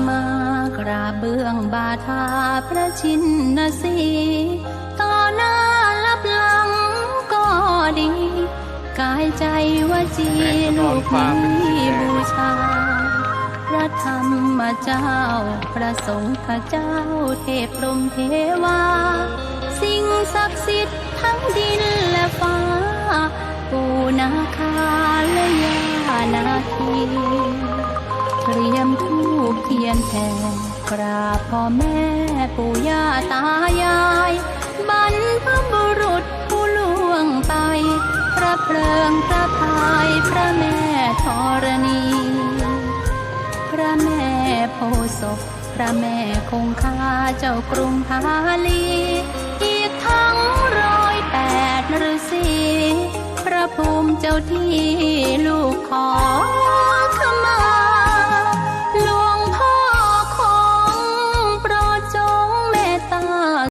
มากราบเบื้องบาทาพระชินสีต่อหน้าลับหลังก็ดีกายใจวจีลูกนี้บูชาพระธรรมเจ้าพระสงฆ์เจ้าเทพพรหมเทวาสิ่งศักดิ์สิทธิ์ทั้งดินและฟ้าปู่นาคาและย่านาคีเตรียมธูปเทียนแผ่กราบพ่อแม่ปู่ย่าตายายบรรพบุรุษผู้ล่วงไปพระเพลิงพระพายพระแม่ธรณีพระแม่โพธิ์ศพพระแม่คงคาเจ้ากรุงพาลีอีกทั้ง108 ฤาษีพระภูมิเจ้าที่ลูกขอ